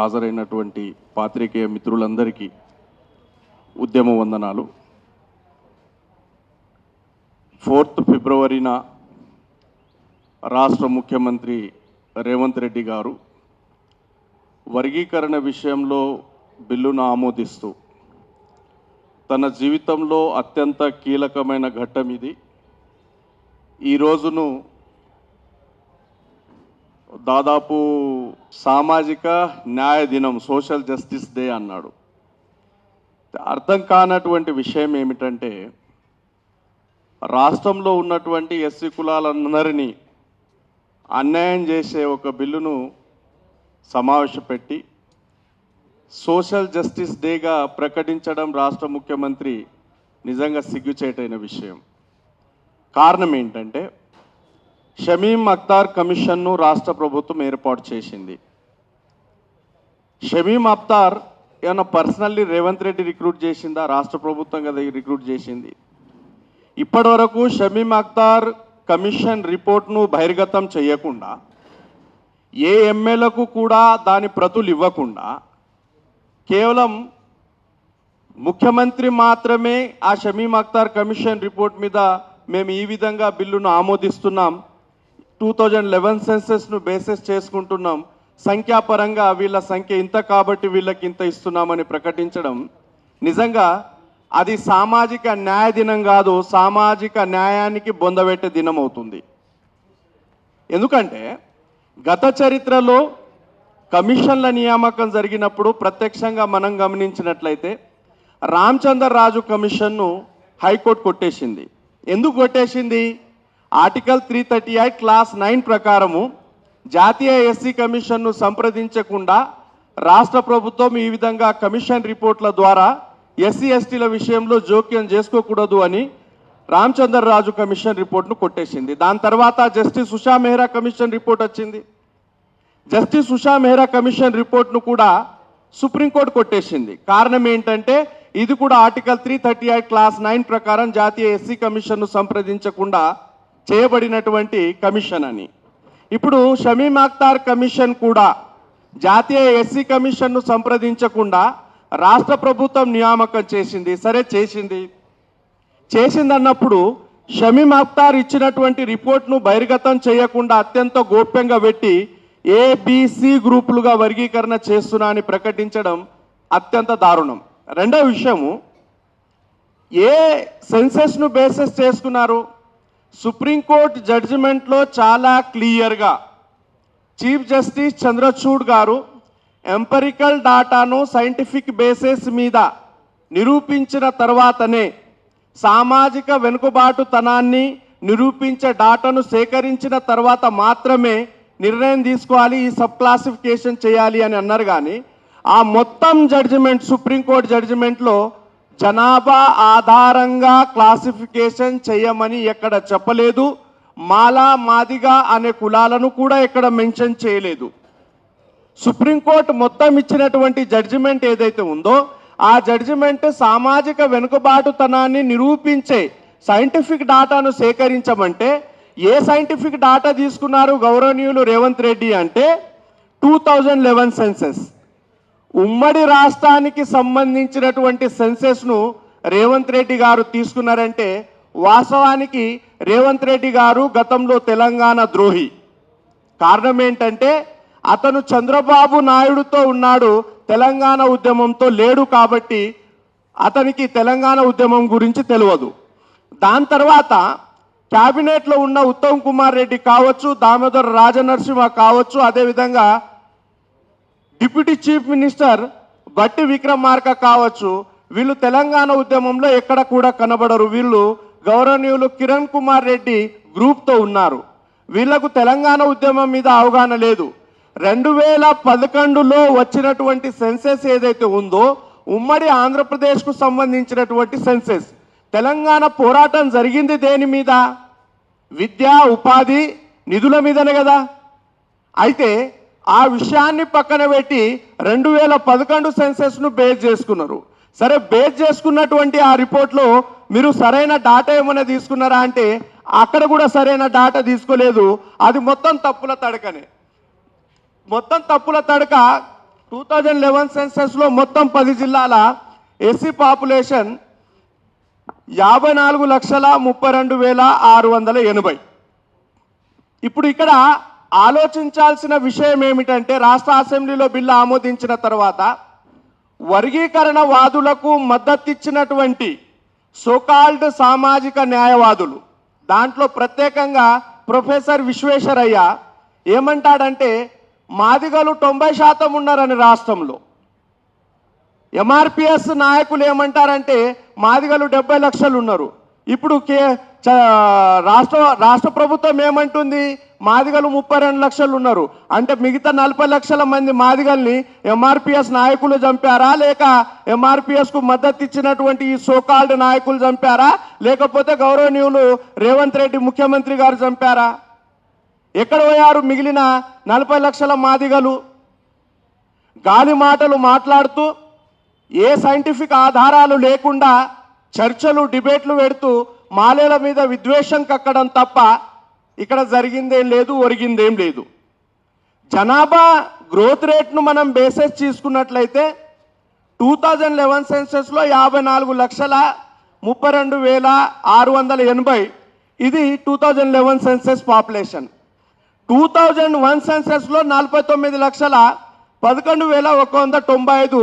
హాజరైనటువంటి పాత్రికేయ మిత్రులందరికీ ఉద్యమ వందనాలు. 4th ఫిబ్రవరిన రాష్ట్ర ముఖ్యమంత్రి రేవంత్ రెడ్డి గారు వర్గీకరణ విషయంలో బిల్లును ఆమోదిస్తూ తన జీవితంలో అత్యంత కీలకమైన ఘట్టం ఇది. ఈ రోజును దాదాపు సామాజిక న్యాయ దినం, సోషల్ జస్టిస్ డే అన్నాడు. అర్థం కానటువంటి విషయం ఏమిటంటే, రాష్ట్రంలో ఉన్నటువంటి ఎస్సీ కులాలందరినీ అన్యాయం చేసే ఒక బిల్లును సమావేశపెట్టి సోషల్ జస్టిస్ డేగా ప్రకటించడం రాష్ట్ర ముఖ్యమంత్రి నిజంగా సిగ్గుచేటైన విషయం. కారణం ఏంటంటే, షమీం అఖ్తార్ కమిషన్ను రాష్ట్ర ప్రభుత్వం ఏర్పాటు చేసింది. షమీం అఖ్తార్ ఏమైనా పర్సనల్లీ రేవంత్ రెడ్డి రిక్రూట్ చేసిందా? రాష్ట్ర ప్రభుత్వం కదా రిక్రూట్ చేసింది. ఇప్పటి వరకు షమీం అఖ్తార్ కమిషన్ రిపోర్ట్ను బహిర్గతం చేయకుండా, ఏ ఎమ్మెల్యేలకు కూడా దాని ప్రతులు ఇవ్వకుండా, కేవలం ముఖ్యమంత్రి మాత్రమే ఆ షమీం అఖ్తార్ కమిషన్ రిపోర్ట్ మీద మేము ఈ విధంగా బిల్లును ఆమోదిస్తున్నాం, 2011 సెన్సెస్ను బేసిస్ చేసుకుంటున్నాం, సంఖ్యాపరంగా వీళ్ళ సంఖ్య ఇంత కాబట్టి వీళ్ళకి ఇంత ఇస్తున్నామని ప్రకటించడం నిజంగా అది సామాజిక న్యాయ దినం కాదు, సామాజిక న్యాయానికి బొందబెట్టే దినం అవుతుంది. ఎందుకంటే గత చరిత్రలో కమిషన్ల నియామకం జరిగినప్పుడు ప్రత్యక్షంగా మనం గమనించినట్లయితే రామచందర్ రాజు కమిషన్ను హైకోర్టు కొట్టేసింది. ఎందుకు కొట్టేసింది? ఆర్టికల్ 338 క్లాస్ 9 ప్రకారము జాతీయ ఎస్సీ కమిషన్ను సంప్రదించకుండా రాష్ట్ర ప్రభుత్వం ఈ విధంగా కమిషన్ రిపోర్ట్ల ద్వారా ఎస్సీ ఎస్టీల విషయంలో జోక్యం చేసుకోకూడదు అని రామచందర్ రాజు కమిషన్ రిపోర్ట్ను కొట్టేసింది. దాని తర్వాత justice Usha Mehra commission report వచ్చింది. జస్టిస్ ఉషా మెహ్రా కమిషన్ రిపోర్ట్ను కూడా సుప్రీంకోర్టు కొట్టేసింది. కారణం ఏంటంటే, ఇది కూడా ఆర్టికల్ 338 క్లాస్ 9 ప్రకారం జాతీయ ఎస్సీ కమిషన్ను సంప్రదించకుండా చేయబడినటువంటి కమిషన్ అని. ఇప్పుడు షమీం అఖ్తార్ కమిషన్ కూడా జాతీయ ఎస్సీ కమిషన్ను సంప్రదించకుండా రాష్ట్ర ప్రభుత్వం నియామకం చేసింది. సరే, చేసిందన్నప్పుడు షమీం అఖ్తార్ ఇచ్చినటువంటి రిపోర్ట్ను బహిర్గతం చేయకుండా అత్యంత గోప్యంగా పెట్టి ఏబిసి గ్రూపులుగా వర్గీకరణ చేస్తున్నా అని ప్రకటించడం అత్యంత దారుణం. రెండవ విషయము, ఏ సెన్సెస్ను బేసిస్ చేసుకున్నారు? సుప్రీంకోర్టు జడ్జిమెంట్లో చాలా క్లియర్గా చీఫ్ జస్టిస్ చంద్రచూడ్ గారు ఎంపరికల్ డాటాను సైంటిఫిక్ బేసిస్ మీద నిరూపించిన తర్వాతనే, సామాజిక వెనుకబాటుతనాన్ని నిరూపించే డాటాను సేకరించిన తర్వాత మాత్రమే నిర్ణయం తీసుకోవాలి, ఈ సబ్ క్లాసిఫికేషన్ చేయాలి అని అన్నారు. కానీ ఆ మొత్తం జడ్జిమెంట్, సుప్రీంకోర్టు జడ్జిమెంట్లో జనాభా ఆధారంగా క్లాసిఫికేషన్ చేయమని ఎక్కడ చెప్పలేదు. మాలా, మాదిగా అనే కులాలను కూడా ఎక్కడ మెన్షన్ చేయలేదు. సుప్రీంకోర్టు మొత్తం ఇచ్చినటువంటి జడ్జిమెంట్ ఏదైతే ఉందో ఆ జడ్జిమెంట్ సామాజిక వెనుకబాటుతనాన్ని నిరూపించే సైంటిఫిక్ డాటాను సేకరించమంటే, ఏ సైంటిఫిక్ డాటా తీసుకున్నారు గౌరవనీయులు రేవంత్ రెడ్డి అంటే 2011 సెన్సెస్. ఉమ్మడి రాష్ట్రానికి సంబంధించినటువంటి సెన్సెస్ను రేవంత్ రెడ్డి గారు తీసుకున్నారంటే, వాస్తవానికి రేవంత్ రెడ్డి గారు గతంలో తెలంగాణ ద్రోహి. కారణం ఏంటంటే, అతను చంద్రబాబు నాయుడుతో ఉన్నాడు, తెలంగాణ ఉద్యమంతో లేడు. కాబట్టి అతనికి తెలంగాణ ఉద్యమం గురించి తెలియదు. దాని తర్వాత క్యాబినెట్లో ఉన్న ఉత్తమ్ కుమార్ రెడ్డి కావచ్చు, దామోదర్ రాజనరసింహ కావచ్చు, అదేవిధంగా డిప్యూటీ చీఫ్ మినిస్టర్ బట్టి విక్రమార్క కావచ్చు, వీళ్ళు తెలంగాణ ఉద్యమంలో ఎక్కడ కూడా కనబడరు. వీళ్ళు గౌరవనీయులు కిరణ్ కుమార్ రెడ్డి గ్రూప్తో ఉన్నారు. వీళ్లకు తెలంగాణ ఉద్యమం మీద అవగాహన లేదు. 2011లో వచ్చినటువంటి సెన్సెస్ ఏదైతే ఉందో, ఉమ్మడి ఆంధ్రప్రదేశ్కు సంబంధించినటువంటి సెన్సెస్, తెలంగాణ పోరాటం జరిగింది దేని మీద? విద్యా ఉపాధి నిధుల మీదనే కదా. అయితే ఆ విషయాన్ని పక్కన పెట్టి 2011 సెన్సెస్ను బేస్ చేసుకున్నారు. సరే, బేస్ చేసుకున్నటువంటి ఆ రిపోర్ట్లో మీరు సరైన డాటా ఏమైనా తీసుకున్నారా అంటే అక్కడ కూడా సరైన డాటా తీసుకోలేదు. అది మొత్తం తప్పుల తడకనే. మొత్తం తప్పుల తడక 2011 సెన్సెస్లో మొత్తం 10 జిల్లాల ఎస్సీ పాపులేషన్ 54,32,680. ఇప్పుడు ఇక్కడ ఆలోచించాల్సిన విషయం ఏమిటంటే రాష్ట్ర అసెంబ్లీలో బిల్లు ఆమోదించిన తర్వాత వర్గీకరణ వాదులకు మద్దతిచ్చినటువంటి సోకాల్డ్ సామాజిక న్యాయవాదులు, దాంట్లో ప్రత్యేకంగా ప్రొఫెసర్ విశ్వేశ్వరయ్య ఏమంటాడంటే మాదిగలు 90% ఉన్నారని రాష్ట్రంలో. ఎంఆర్పిఎస్ నాయకులు ఏమంటారంటే మాదిగలు 70 లక్షలు ఉన్నారు. ఇప్పుడు రాష్ట్ర ప్రభుత్వం ఏమంటుంది మాదిగలు 32 లక్షలు ఉన్నారు. అంటే మిగతా 40 లక్షల మంది మాదిగల్ని ఎంఆర్పిఎస్ నాయకులు చంపారా, లేక ఎంఆర్పిఎస్కు మద్దతు ఇచ్చినటువంటి ఈ సోకాల్డ్ నాయకులు చంపారా, లేకపోతే గౌరవనీయులు రేవంత్ రెడ్డి ముఖ్యమంత్రి గారు చంపారా? ఎక్కడ పోయారు మిగిలిన 40 లక్షల మాదిగలు? గాలి మాటలు మాట్లాడుతూ ఏ సైంటిఫిక్ ఆధారాలు లేకుండా చర్చలు డిబేట్లు పెడుతూ మాలేల మీద విద్వేషం కక్కడం తప్ప ఇక్కడ జరిగిందేం లేదు, ఒరిగిందేం లేదు. జనాభా గ్రోత్ రేట్ను మనం బేసెస్ తీసుకున్నట్లయితే 2011 సెన్సెస్లో 54,32,680 ఇది 2011 సెన్సెస్ పాపులేషన్. 2001 సెన్సెస్లో 49,11,195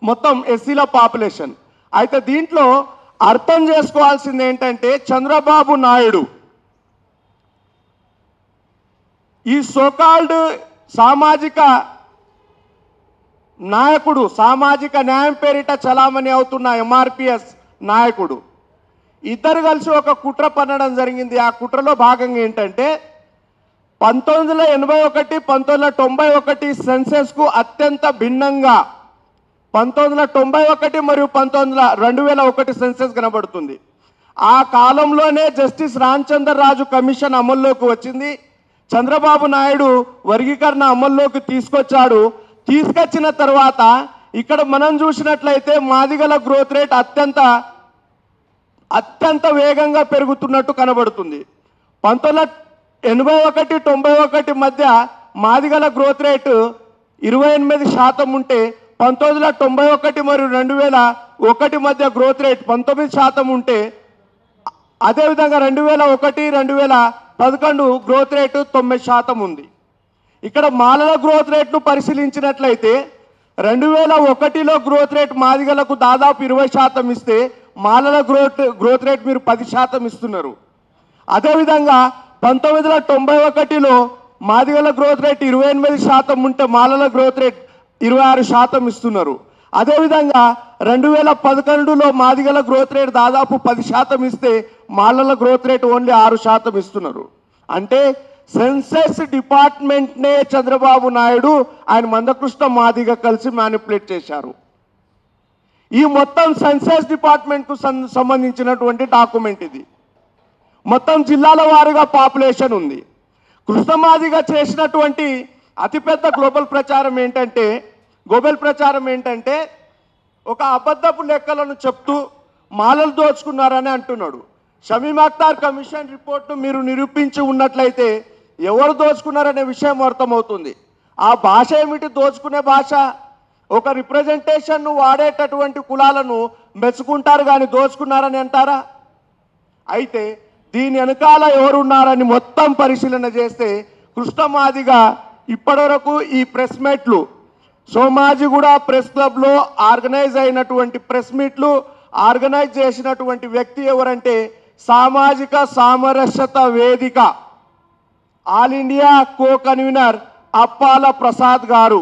మొత్తం ఎస్సీల పాపులేషన్. అయితే దీంట్లో అర్థం చేసుకోవాల్సింది ఏంటంటే చంద్రబాబు నాయుడు ఈ సోకాల్డ్ సామాజిక నాయకుడు, సామాజిక న్యాయం పేరిట చలామణి అవుతున్న ఎంఆర్పిఎస్ నాయకుడు ఇద్దరు కలిసి ఒక కుట్ర పన్నడం జరిగింది. ఆ కుట్రలో భాగంగా ఏంటంటే 1981, 1991 సెన్సెస్కు అత్యంత భిన్నంగా 1991 మరియు 2001 సెన్సెస్ కనబడుతుంది. ఆ కాలంలోనే జస్టిస్ రామచందర్ రాజు కమిషన్ అమల్లోకి వచ్చింది. చంద్రబాబు నాయుడు వర్గీకరణ అమల్లోకి తీసుకొచ్చాడు. తీసుకొచ్చిన తర్వాత ఇక్కడ మనం చూసినట్లయితే మాదిగల గ్రోత్ రేట్ అత్యంత వేగంగా పెరుగుతున్నట్టు కనబడుతుంది. 1981, 91 మధ్య మాదిగల గ్రోత్ రేటు 28% ఉంటే 1991 మరియు 2001 మధ్య గ్రోత్ రేట్ 19% ఉంటే, అదేవిధంగా 2001, 2011 గ్రోత్ రేటు 9% ఉంది. ఇక్కడ మాలల గ్రోత్ రేట్ను పరిశీలించినట్లయితే 2001లో గ్రోత్ రేట్ మాదిగలకు దాదాపు 20% ఇస్తే మాలల గ్రోత్ రేట్ మీరు 10% ఇస్తున్నారు. అదేవిధంగా 1991లో మాదిగల గ్రోత్ రేట్ 28% ఉంటే మాలల గ్రోత్ రేట్ 26% ఇస్తున్నారు. అదేవిధంగా 2011లో మాదిగల గ్రోత్ రేట్ దాదాపు 10% ఇస్తే మాలల గ్రోత్ రేట్ ఓన్లీ 6% ఇస్తున్నారు. అంటే సెన్సెస్ డిపార్ట్మెంట్నే చంద్రబాబు నాయుడు ఆయన మందకృష్ణ మాదిగ కలిసి మ్యానిపులేట్ చేశారు. ఈ మొత్తం సెన్సెస్ డిపార్ట్మెంట్కు సంబంధించినటువంటి డాక్యుమెంట్ ఇది. మొత్తం జిల్లాల వారీగా పాపులేషన్ ఉంది. కృష్ణమాదిగ చేసినటువంటి అతిపెద్ద గ్లోబల్ ప్రచారం ఏంటంటే ఒక అబద్ధపు లెక్కలను చెప్తూ మాలలు దోచుకున్నారని అంటున్నాడు. షమీమ్ అఖ్తార్ కమిషన్ రిపోర్ట్ను మీరు నిరూపించి ఉన్నట్లయితే ఎవరు దోచుకున్నారనే విషయం అర్థమవుతుంది. ఆ భాష ఏమిటి? దోచుకునే భాష. ఒక రిప్రజెంటేషన్ను వాడేటటువంటి కులాలను మెచ్చుకుంటారు కానీ దోచుకున్నారని అంటారా? అయితే దీని వెనకాల ఎవరున్నారని మొత్తం పరిశీలన చేస్తే కృష్ణమాదిగ ఇప్పటివరకు ఈ ప్రెస్ మీట్లు, సోమాజిగూడ ప్రెస్ క్లబ్లో ఆర్గనైజ్ అయినటువంటి ప్రెస్ మీట్లు ఆర్గనైజ్ చేసినటువంటి వ్యక్తి ఎవరంటే సామాజిక సామరస్యత వేదిక ఆల్ ఇండియా కో కన్వీనర్ అప్పాల ప్రసాద్ గారు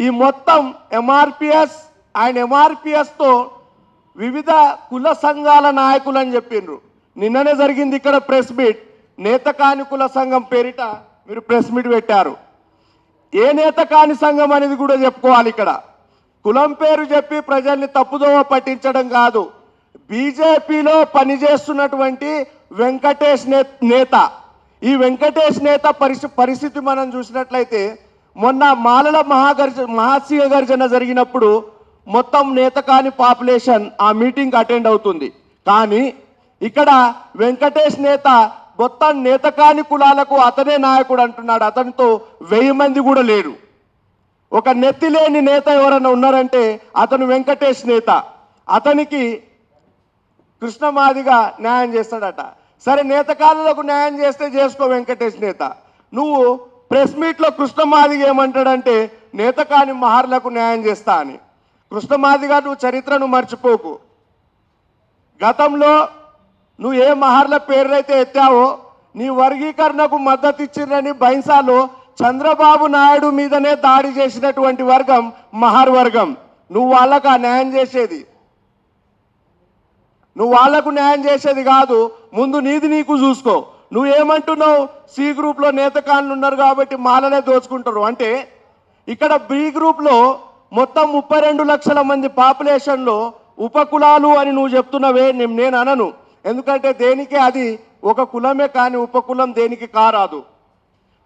ఈ మొత్తం ఎంఆర్పిఎస్తో వివిధ కుల సంఘాల నాయకులు అని చెప్పిండ్రు. నిన్ననే జరిగింది ఇక్కడ ప్రెస్ మీట్. నేత కాని కుల సంఘం పేరిట మీరు ప్రెస్ మీట్ పెట్టారు. ఏ నేత కాని సంఘం అనేది కూడా చెప్పుకోవాలి. ఇక్కడ కులం పేరు చెప్పి ప్రజల్ని తప్పుదోవ పట్టించడం కాదు. బీజేపీలో పనిచేస్తున్నటువంటి వెంకటేష్ నేత, ఈ వెంకటేష్ నేత పరిస్థితి మనం చూసినట్లయితే మొన్న మాలల మహాశివ గర్జన జరిగినప్పుడు మొత్తం నేత కాని పాపులేషన్ ఆ మీటింగ్ అటెండ్ అవుతుంది. కానీ ఇక్కడ వెంకటేష్ నేత మొత్తం నేతకాని కులాలకు అతనే నాయకుడు అంటున్నాడు. అతనితో 1000 మంది కూడా లేరు. ఒక నెత్తిలేని నేత ఎవరన్నా ఉన్నారంటే అతను వెంకటేష్ నేత. అతనికి కృష్ణమాదిగా న్యాయం చేస్తాడట. సరే, నేతకారులకు న్యాయం చేస్తే చేసుకో వెంకటేష్ నేత. నువ్వు ప్రెస్ మీట్లో కృష్ణమాదిగా ఏమంటాడంటే నేతకాని మహర్లకు న్యాయం చేస్తా అని. కృష్ణమాదిగా నువ్వు చరిత్రను మర్చిపోకు. గతంలో నువ్వు ఏ మహర్ల పేర్లైతే ఎత్తావో నీ వర్గీకరణకు మద్దతు ఇచ్చిందని బైన్సాలో చంద్రబాబు నాయుడు మీదనే దాడి చేసినటువంటి వర్గం మహర్ వర్గం. నువ్వు వాళ్ళకు ఆ న్యాయం చేసేది, నువ్వు వాళ్లకు న్యాయం చేసేది కాదు. ముందు నీది నీకు చూసుకో. నువ్వేమంటున్నావు? సి గ్రూప్లో నేతకాన్లు ఉన్నారు కాబట్టి మాలనే దోచుకుంటారు అంటే, ఇక్కడ బి గ్రూప్లో మొత్తం 32 లక్షల మంది పాపులేషన్లో ఉపకులాలు అని నువ్వు చెప్తున్నవే, నేను అనను. ఎందుకంటే దేనికి అది ఒక కులమే, కానీ ఉపకులం దేనికి కారాదు.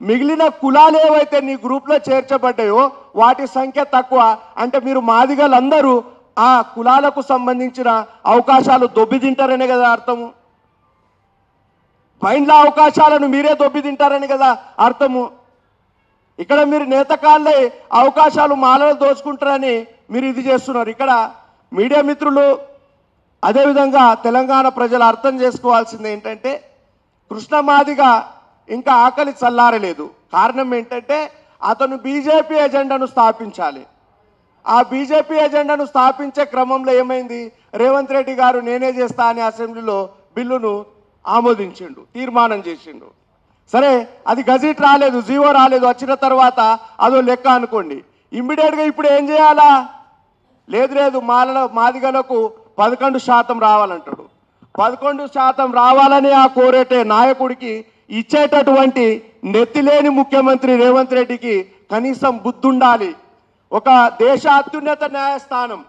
మిగిలిన కులాలు ఏవైతే నీ గ్రూప్లో చేర్చబడ్డాయో వాటి సంఖ్య తక్కువ. అంటే మీరు మాదిగలందరూ ఆ కులాలకు సంబంధించిన అవకాశాలు దొబ్బితింటారనే కదా అర్థము. పైన అవకాశాలను మీరే దొబ్బితింటారని కదా అర్థము. ఇక్కడ మీరు నేతకాళ్ళే అవకాశాలు మాలలో దోచుకుంటారని మీరు ఇది చేస్తున్నారు. ఇక్కడ మీడియా మిత్రులు అదేవిధంగా తెలంగాణ ప్రజలు అర్థం చేసుకోవాల్సింది ఏంటంటే, కృష్ణమాదిగా ఇంకా ఆకలి చల్లారలేదు. కారణం ఏంటంటే అతను బీజేపీ ఎజెండాను స్థాపించాలి. ఆ బీజేపీ ఎజెండాను స్థాపించే క్రమంలో ఏమైంది, రేవంత్ రెడ్డి గారు నేనే చేస్తా అని అసెంబ్లీలో బిల్లును ఆమోదించిండు, తీర్మానం చేసిండు. సరే, అది గజెట్ రాలేదు, జీవో రాలేదు. వచ్చిన తర్వాత అదో లెక్క అనుకోండి. ఇమ్మీడియట్గా ఇప్పుడు ఏం చేయాలా? లేదు మాదిగలకు 11% రావాలంటాడు. 11% రావాలని ఆ కోరేటే నాయకుడికి ఇచ్చేటటువంటి నెత్తిలేని ముఖ్యమంత్రి రేవంత్ రెడ్డికి కనీసం బుద్ధుండాలి. ఒక దేశ అత్యున్నత న్యాయస్థానం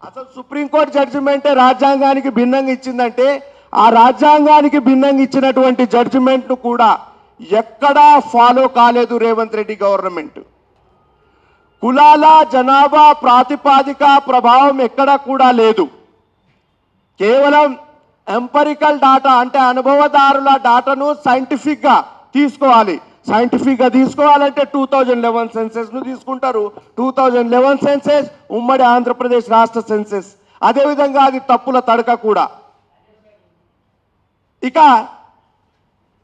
అసలు సుప్రీంకోర్టు జడ్జిమెంటే రాజ్యాంగానికి భిన్నంగా ఇచ్చిందంటే, ఆ రాజ్యాంగానికి భిన్నంగా ఇచ్చినటువంటి జడ్జిమెంట్ను కూడా ఎక్కడా ఫాలో కాలేదు రేవంత్ రెడ్డి గవర్నమెంట్. కులాల జనాభా ప్రాతిపాదిక ప్రభావం ఎక్కడా కూడా లేదు. కేవలం ఎంపరికల్ డాటా అంటే అనుభవదారుల డాటాను సైంటిఫిక్గా తీసుకోవాలి. సైంటిఫిక్గా తీసుకోవాలంటే 2011 సెన్సెస్ను తీసుకుంటారు. 2011 సెన్సెస్ ఉమ్మడి ఆంధ్రప్రదేశ్ రాష్ట్ర సెన్సెస్. అదేవిధంగా అది తప్పుల తడక కూడా. ఇక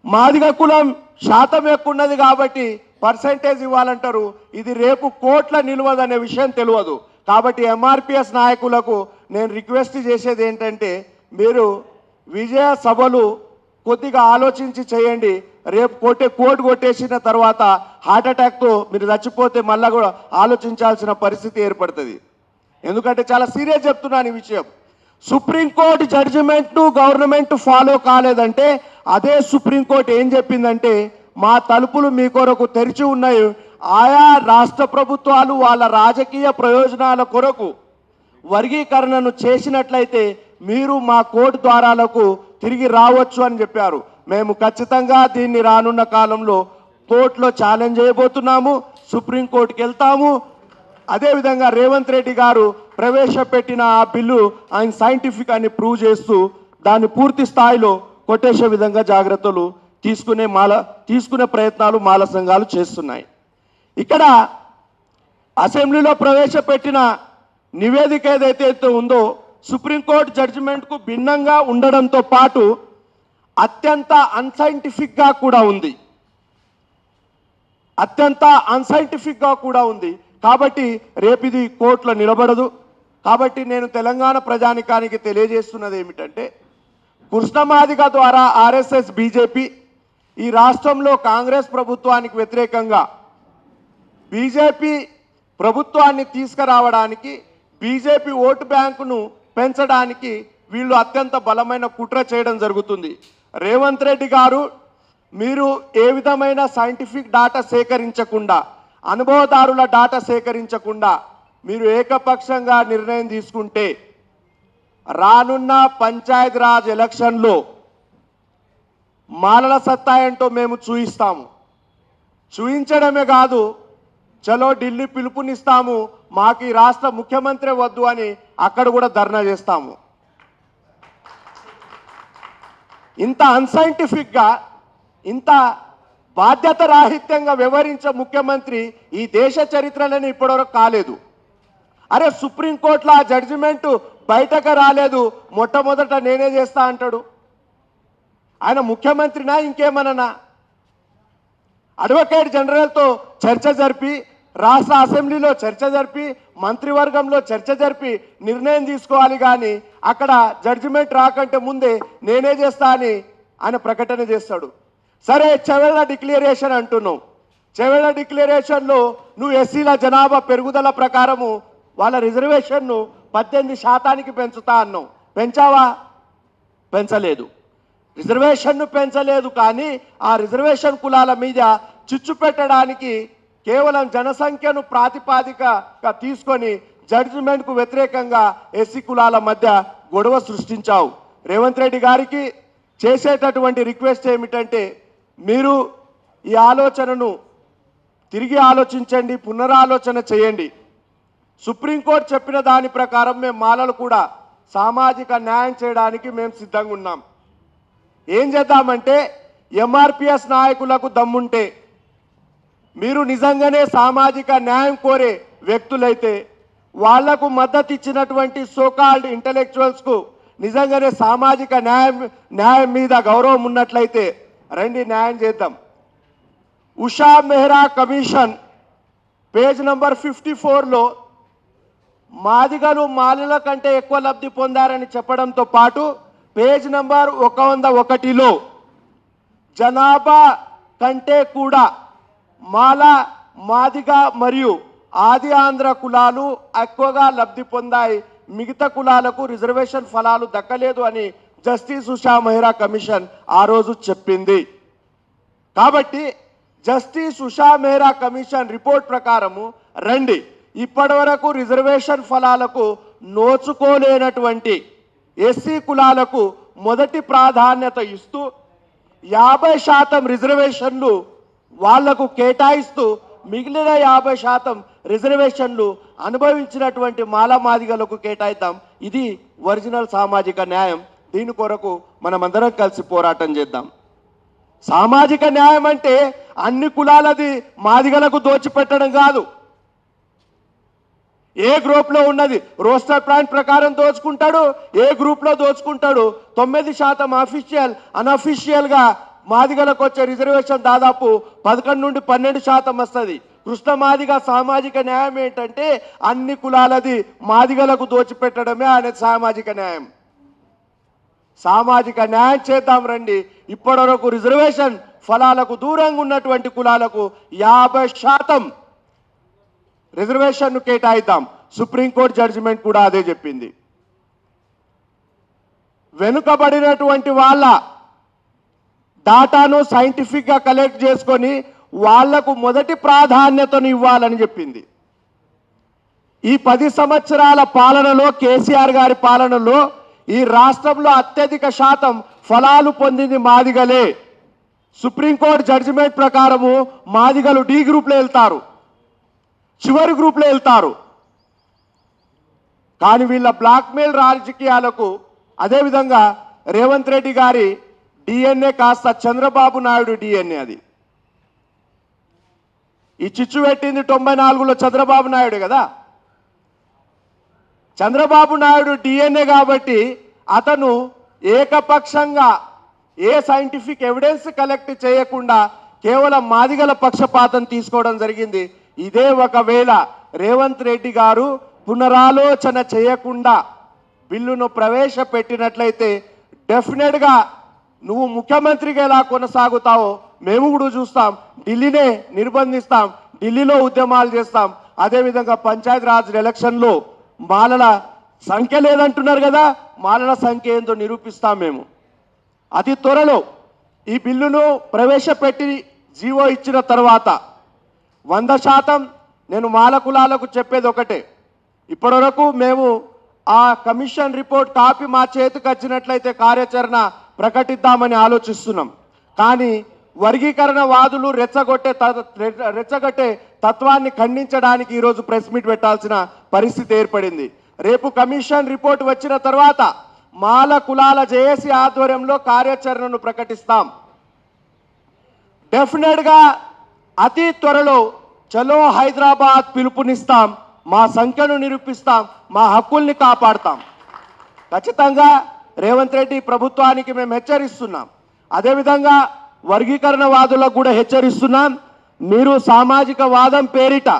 మాదిగ కులం శాతం ఎక్కువ ఉన్నది కాబట్టి పర్సెంటేజ్ ఇవ్వాలంటారు. ఇది రేపు కోట్ల నిలవదనే విషయం తెలియదు. కాబట్టి ఎంఆర్పిఎస్ నాయకులకు నేను రిక్వెస్ట్ చేసేది ఏంటంటే, మీరు విజయ సభలు కొద్దిగా ఆలోచించి చేయండి. రేపు కోర్టు కొట్టేసిన తర్వాత హార్ట్ అటాక్తో మీరు చచ్చిపోతే మళ్ళీ కూడా ఆలోచించాల్సిన పరిస్థితి ఏర్పడుతుంది. ఎందుకంటే చాలా సీరియస్ చెప్తున్నాను ఈ విషయం. సుప్రీంకోర్టు జడ్జిమెంట్ను గవర్నమెంట్ ఫాలో కాలేదంటే, అదే సుప్రీంకోర్టు ఏం చెప్పిందంటే, మా తలుపులు మీ కొరకు తెరిచి ఉన్నాయి. ఆయా రాష్ట్ర ప్రభుత్వాలు వాళ్ళ రాజకీయ ప్రయోజనాల కొరకు వర్గీకరణను చేసినట్లయితే మీరు మా కోర్టు ద్వారాలకు తిరిగి రావచ్చు అని చెప్పారు. మేము ఖచ్చితంగా దీన్ని రానున్న కాలంలో కోర్టులో ఛాలెంజ్ చేయబోతున్నాము. సుప్రీంకోర్టుకి వెళ్తాము. అదేవిధంగా రేవంత్ రెడ్డి గారు ప్రవేశపెట్టిన ఆ బిల్లు ఆయన సైంటిఫిక్ అని ప్రూవ్ చేస్తూ దాన్ని పూర్తి స్థాయిలో కొట్టేసే విధంగా జాగ్రత్తలు తీసుకునే ప్రయత్నాలు మాల సంఘాలు చేస్తున్నాయి. ఇక్కడ అసెంబ్లీలో ప్రవేశపెట్టిన నివేదిక ఏదైతే ఉందో సుప్రీంకోర్టు జడ్జిమెంట్కు భిన్నంగా ఉండడంతో పాటు అత్యంత అన్సైంటిఫిక్గా కూడా ఉంది. కాబట్టి రేపు ఇది కోర్టులో నిలబడదు. కాబట్టి నేను తెలంగాణ ప్రజానికానికి తెలియజేస్తున్నది ఏమిటంటే, కృష్ణమాదిగ ద్వారా ఆర్ఎస్ఎస్ బీజేపీ ఈ రాష్ట్రంలో కాంగ్రెస్ ప్రభుత్వానికి వ్యతిరేకంగా బీజేపీ ప్రభుత్వాన్ని తీసుకురావడానికి, బీజేపీ ఓటు బ్యాంకును పెంచడానికి వీళ్ళు అత్యంత బలమైన కుట్ర చేయడం జరుగుతుంది. రేవంత్ రెడ్డి గారు, మీరు ఏ విధమైన సైంటిఫిక్ డాటా సేకరించకుండా, అనుభవదారుల డాటా సేకరించకుండా మీరు ఏకపక్షంగా నిర్ణయం తీసుకుంటే రానున్న పంచాయతీరాజ్ ఎలక్షన్లో మాలల సత్తా ఏంటో మేము చూయిస్తాము. చూయించడమే కాదు, చలో ఢిల్లీ పిలుపునిస్తాము, మాకు ఈ రాష్ట్ర ముఖ్యమంత్రి వద్దు అని అక్కడ కూడా ధర్నా చేస్తాము. ఇంత అన్సైంటిఫిక్గా ఇంత బాధ్యత రాహిత్యంగా వ్యవహరించే ముఖ్యమంత్రి ఈ దేశ చరిత్రలోనే ఇప్పటివరకు కాలేదు. అరే సుప్రీంకోర్టులో ఆ జడ్జిమెంట్ బయటకు రాలేదు, మొట్టమొదట నేనే చేస్తా అంటాడు. ఆయన ముఖ్యమంత్రినా ఇంకేమన్నా? అడ్వకేట్ జనరల్తో చర్చ జరిపి, రాష్ట్ర అసెంబ్లీలో చర్చ జరిపి, మంత్రివర్గంలో చర్చ జరిపి నిర్ణయం తీసుకోవాలి. కానీ అక్కడ జడ్జిమెంట్ రాకంటే ముందే నేనే చేస్తా అని ఆయన ప్రకటన చేస్తాడు. సరే, చెవెళ్ళ డిక్లరేషన్ అంటున్నావు. చెవెళ్ళ డిక్లరేషన్లో నువ్వు ఎస్సీల జనాభా పెరుగుదల ప్రకారము వాళ్ళ రిజర్వేషన్ను 18% పెంచుతా అన్నావు. పెంచావా? పెంచలేదు. రిజర్వేషన్ను పెంచలేదు. కానీ ఆ రిజర్వేషన్ కులాల మీద చిచ్చు పెట్టడానికి కేవలం జనసంఖ్యను ప్రాతిపాదికగా తీసుకొని జడ్జిమెంట్కు వ్యతిరేకంగా ఎస్సీ కులాల మధ్య గొడవ సృష్టించావు. రేవంత్ రెడ్డి గారికి చేసేటటువంటి రిక్వెస్ట్ ఏమిటంటే, మీరు ఈ ఆలోచనను తిరిగి ఆలోచించండి, పునరాలోచన చేయండి. సుప్రీంకోర్టు చెప్పిన దాని ప్రకారం మేము మాలలు కూడా సామాజిక న్యాయం చేయడానికి మేము సిద్ధంగా ఉన్నాం. ఏం చేద్దామంటే, ఎంఆర్పిఎస్ నాయకులకు దమ్ముంటే, మీరు నిజంగానే సామాజిక న్యాయం కోరే వ్యక్తులైతే, వాళ్లకు మద్దతు ఇచ్చినటువంటి సోకాల్డ్ ఇంటలెక్చువల్స్కు నిజంగానే సామాజిక న్యాయం మీద గౌరవం ఉన్నట్లయితే రండి, న్యాయం చేద్దాం. Usha Mehra commission page number 54లో మాదిగలు మాలల కంటే ఎక్కువ లబ్ధి పొందారని చెప్పడంతో పాటు పేజ్ నంబర్ 101లో జనాభా కంటే కూడా మాల, మాదిగ మరియు ఆది ఆంధ్ర కులాలు ఎక్కువగా లబ్ధి పొందాయి, మిగతా కులాలకు రిజర్వేషన్ ఫలాలు దక్కలేదు అని జస్టిస్ ఉషా మెహ్రా కమిషన్ ఆ రోజు చెప్పింది. కాబట్టి justice Usha Mehra commission report ప్రకారము రండి, ఇప్పటి వరకు రిజర్వేషన్ ఫలాలకు నోచుకోలేనటువంటి ఎస్సీ కులాలకు మొదటి ప్రాధాన్యత ఇస్తూ 50% రిజర్వేషన్లు వాళ్లకు కేటాయిస్తూ మిగిలిన 50% రిజర్వేషన్లు అనుభవించినటువంటి మాలమాదిగలకు కేటాయిద్దాం. ఇది ఒరిజినల్ సామాజిక న్యాయం. దీని కొరకు మనమందరం కలిసి పోరాటం చేద్దాం. సామాజిక న్యాయం అంటే అన్ని కులాలది మాదిగలకు దోచిపెట్టడం కాదు. ఏ గ్రూప్లో ఉన్నది రోస్టర్ ప్లాన్ ప్రకారం దోచుకుంటాడు, ఏ గ్రూప్లో దోచుకుంటాడు. 9% అఫీషియల్, అన్అఫీషియల్గా మాదిగలకు వచ్చే రిజర్వేషన్ దాదాపు 11 నుండి 12% వస్తుంది. కృష్ణ మాదిగ సామాజిక న్యాయం ఏంటంటే అన్ని కులాలది మాదిగలకు దోచిపెట్టడమే ఆయన సామాజిక న్యాయం. సామాజిక న్యాయం చేద్దాం రండి. ఇప్పటివరకు రిజర్వేషన్ ఫలాలకు దూరంగా ఉన్నటువంటి కులాలకు 50% రిజర్వేషన్ను కేటాయిద్దాం. సుప్రీంకోర్టు జడ్జిమెంట్ కూడా అదే చెప్పింది. వెనుకబడినటువంటి వాళ్ళ డాటాను సైంటిఫిక్గా కలెక్ట్ చేసుకొని వాళ్లకు మొదటి ప్రాధాన్యతను ఇవ్వాలని చెప్పింది. ఈ 10 సంవత్సరాల పాలనలో, కేసీఆర్ గారి పాలనలో ఈ రాష్ట్రంలో అత్యధిక శాతం ఫలాలు పొందింది మాదిగలే. సుప్రీంకోర్టు జడ్జిమెంట్ ప్రకారము మాదిగలు డి గ్రూప్లో వెళ్తారు, చివరి గ్రూప్లో వెళ్తారు. కానీ వీళ్ళ బ్లాక్మెయిల్ రాజకీయాలకు, అదేవిధంగా రేవంత్ రెడ్డి గారి డిఎన్ఏ కాస్త చంద్రబాబు నాయుడు డిఎన్ఏ. అది ఈ చిచ్చు పెట్టింది 94లో చంద్రబాబు నాయుడు కదా. చంద్రబాబు నాయుడు డిఎన్ఏ కాబట్టి అతను ఏకపక్షంగా ఏ సైంటిఫిక్ ఎవిడెన్స్ కలెక్ట్ చేయకుండా కేవలం మాదిగల పక్షపాతం తీసుకోవడం జరిగింది. ఇదే ఒకవేళ రేవంత్ రెడ్డి గారు పునరాలోచన చేయకుండా బిల్లును ప్రవేశపెట్టినట్లయితే డెఫినెట్గా నువ్వు ముఖ్యమంత్రిగా ఎలా కొనసాగుతావో మేము కూడా చూస్తాం. ఢిల్లీనే నిర్బంధిస్తాం, ఢిల్లీలో ఉద్యమాలు చేస్తాం. అదేవిధంగా పంచాయతీరాజ్ ఎలక్షన్లో మాలల సంఖ్య లేదంటున్నారు కదా, మాలల సంఖ్య ఏందో నిరూపిస్తాం మేము. అతి త్వరలో ఈ బిల్లును ప్రవేశపెట్టి జీవో ఇచ్చిన తర్వాత 100% నేను మాల కులాలకు చెప్పేది ఒకటే, ఇప్పటివరకు మేము ఆ కమిషన్ రిపోర్ట్ కాపీ మా చేతికి వచ్చినట్లయితే కార్యాచరణ ప్రకటిద్దామని ఆలోచిస్తున్నాం. కానీ వర్గీకరణ వాదులు రెచ్చగొట్టే తత్వాన్ని ఖండించడానికి ఈరోజు ప్రెస్ మీట్ పెట్టాల్సిన పరిస్థితి ఏర్పడింది. రేపు కమిషన్ రిపోర్ట్ వచ్చిన తర్వాత మాల కులాల జేఏసీ ఆధ్వర్యంలో కార్యాచరణను ప్రకటిస్తాం. డెఫినెట్గా అతి త్వరలో చలో హైదరాబాద్ పిలుపునిస్తాం, మా సంఖ్యను నిరూపిస్తాం, మా హక్కుల్ని కాపాడుతాం. ఖచ్చితంగా రేవంత్ రెడ్డి ప్రభుత్వానికి మేము హెచ్చరిస్తున్నాం. అదేవిధంగా వర్గీకరణవాదులకు కూడా హెచ్చరిస్తున్నాం. మీరు సామాజిక వాదం పేరిట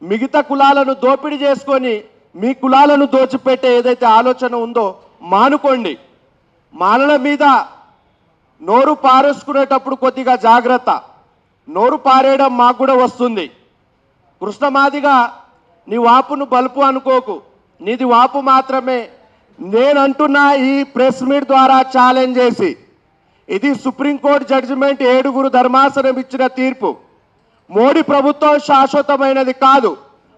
మిగతా కులాలను దోపిడీ చేసుకొని మీ కులాలను దోచిపెట్టే ఏదైతే ఆలోచన ఉందో మానుకోండి. మానల మీద నోరు పారేసుకునేటప్పుడు కొద్దిగా జాగ్రత్త. నోరు పారేయడం మాకు కూడా వస్తుంది. కృష్ణమాదిగా నీ వాపును బలుపు అనుకోకు, నీది వాపు మాత్రమే. నేనంటున్నా ఈ ప్రెస్ మీట్ ద్వారా ఛాలెంజ్ చేసి, ఇది సుప్రీంకోర్టు జడ్జిమెంట్, 7గురు ధర్మాసనం ఇచ్చిన తీర్పు. మోడీ ప్రభుత్వం శాశ్వతమైనది కాదు.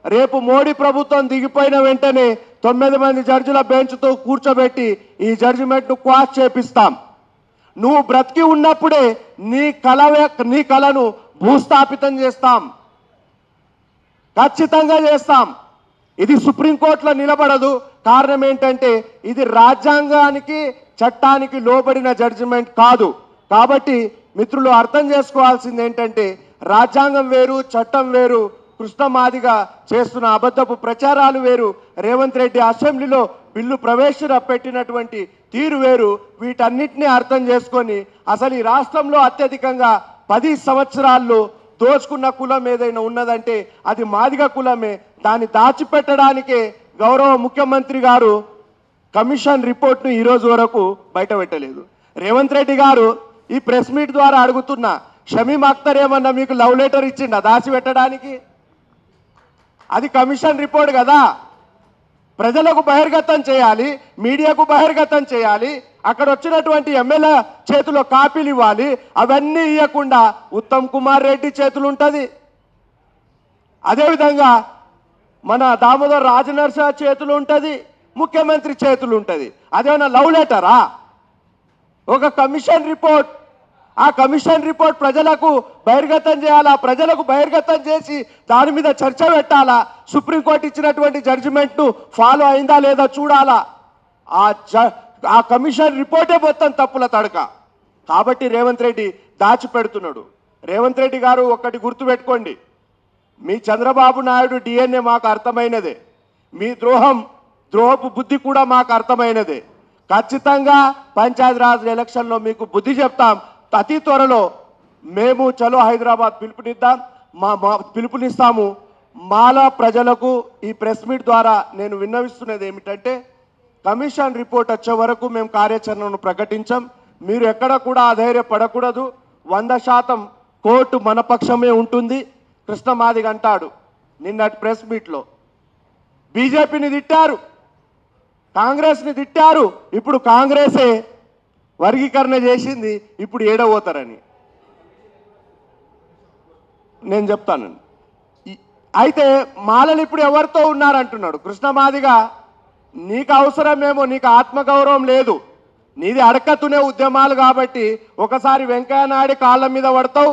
రేపు మోడీ ప్రభుత్వం దిగిపోయిన వెంటనే 9 మంది జడ్జిల బెంచ్తో కూర్చోబెట్టి ఈ జడ్జిమెంట్ను క్వాష్ చేపిస్తాం. నువ్వు బ్రతికి ఉన్నప్పుడే నీ కళను భూస్థాపితం చేస్తాం, ఖచ్చితంగా చేస్తాం. ఇది సుప్రీంకోర్టులో నిలబడదు. కారణం ఏంటంటే ఇది రాజ్యాంగానికి చట్టానికి లోబడిన జడ్జిమెంట్ కాదు. కాబట్టి మిత్రులు అర్థం చేసుకోవాల్సింది ఏంటంటే రాజ్యాంగం వేరు, చట్టం వేరు. కృష్ణమాదిగా చేస్తున్న అబద్ధపు ప్రచారాలు వేరు. రేవంత్ రెడ్డి అసెంబ్లీలో బిల్లు ప్రవేశపెట్టినటువంటి తీరు వేరు. వీటన్నిటినీ అర్థం చేసుకొని అసలు ఈ రాష్ట్రంలో అత్యధికంగా 10 సంవత్సరాల్లో దోచుకున్న కులం ఏదైనా ఉన్నదంటే అది మాదిగ కులమే. దాన్ని దాచిపెట్టడానికే గౌరవ ముఖ్యమంత్రి గారు కమిషన్ రిపోర్ట్ను ఈరోజు వరకు బయటపెట్టలేదు. రేవంత్ రెడ్డి గారు ఈ ప్రెస్ మీట్ ద్వారా అడుగుతున్నా, షమీమ్ అఖ్తర్ ఏమన్నా మీకు లవ్ లెటర్ ఇచ్చిండా దాచిపెట్టడానికి? అది కమిషన్ రిపోర్ట్ కదా. ప్రజలకు బహిర్గతం చేయాలి, మీడియాకు బహిర్గతం చేయాలి. అక్కడ వచ్చినటువంటి ఎమ్మెల్యే చేతిలో కాపీలు ఇవ్వాలి. అవన్నీ ఇవ్వకుండా ఉత్తమ్ కుమార్ రెడ్డి చేతులు ఉంటుంది. అదేవిధంగా మన దామోదర్ రాజనరసింహ చేతులు ఉంటుంది, ముఖ్యమంత్రి చేతులు ఉంటుంది. అదేమన్నా లవ్ లెటరా? ఒక కమిషన్ రిపోర్ట్. ఆ కమిషన్ రిపోర్ట్ ప్రజలకు బహిర్గతం చేయాలా, ప్రజలకు బహిర్గతం చేసి దాని మీద చర్చ పెట్టాలా, సుప్రీంకోర్టు ఇచ్చినటువంటి జడ్జిమెంట్ను ఫాలో అయిందా లేదా చూడాలా. ఆ కమిషన్ రిపోర్టే మొత్తం తప్పుల తడక. కాబట్టి రేవంత్ రెడ్డి దాచిపెడుతున్నాడు. రేవంత్ రెడ్డి గారు ఒక్కటి గుర్తుపెట్టుకోండి, మీ చంద్రబాబు నాయుడు డిఎన్ఏ మాకు అర్థమైనదే, మీ ద్రోహపు బుద్ధి కూడా మాకు అర్థమైనదే. ఖచ్చితంగా పంచాయతీరాజ్ ఎలక్షన్లో మీకు బుద్ధి చెప్తాం. అతి త్వరలో మేము చలో హైదరాబాద్ పిలుపునిస్తాము. మాల ప్రజలకు ఈ ప్రెస్ మీట్ ద్వారా నేను విన్నవిస్తున్నది ఏమిటంటే, కమిషన్ రిపోర్ట్ వచ్చే వరకు మేము కార్యాచరణను ప్రకటించాం. మీరు ఎక్కడ కూడా అధైర్యపడకూడదు. 100% కోర్టు మన పక్షమే ఉంటుంది. కృష్ణమాదిగ అంటాడు నిన్నటి ప్రెస్ మీట్లో, బీజేపీని తిట్టారు, కాంగ్రెస్ని తిట్టారు, ఇప్పుడు కాంగ్రెసే వర్గీకరణ చేసింది, ఇప్పుడు ఏడవోతారని నేను చెప్తాను. అయితే మాలలు ఇప్పుడు ఎవరితో ఉన్నారంటున్నాడు కృష్ణమాదిగా. నీకు అవసరమేమో, నీకు ఆత్మగౌరవం లేదు, నీది అడకతునే ఉద్యమాలు కాబట్టి ఒకసారి వెంకయ్య నాయుడు కాళ్ళ మీద పడతావు,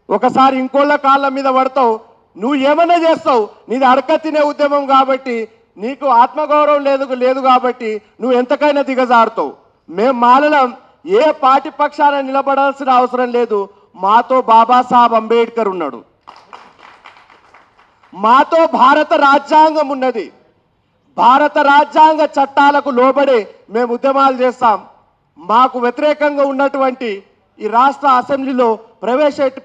ఒకసారి ఇంకోళ్ళ కాళ్ళ మీద పడతావు. నువ్వు ఏమన్నా చేస్తావు, నీది అడక తినే ఉద్యమం కాబట్టి నీకు ఆత్మగౌరవం లేదు కాబట్టి నువ్వు ఎంతకైనా దిగజారుతావు. మేము మాలలం ఏ పార్టీ పక్షాన నిలబడాల్సిన అవసరం లేదు. మాతో బాబాసాహెబ్ అంబేద్కర్ ఉన్నాడు, మాతో భారత రాజ్యాంగం ఉన్నది. భారత రాజ్యాంగ చట్టాలకు లోబడి మేము ఉద్యమాలు చేస్తాం. మాకు వ్యతిరేకంగా ఉన్నటువంటి ఈ రాష్ట్ర అసెంబ్లీలో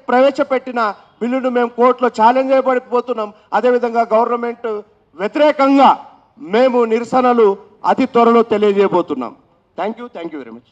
ప్రవేశపెట్టిన బిల్లును మేము కోర్టులో ఛాలెంజ్ చేయబడిపోతున్నాం. అదేవిధంగా గవర్నమెంట్ వ్యతిరేకంగా మేము నిరసనలు అతి త్వరలో తెలియజేయబోతున్నాం. Thank you very much.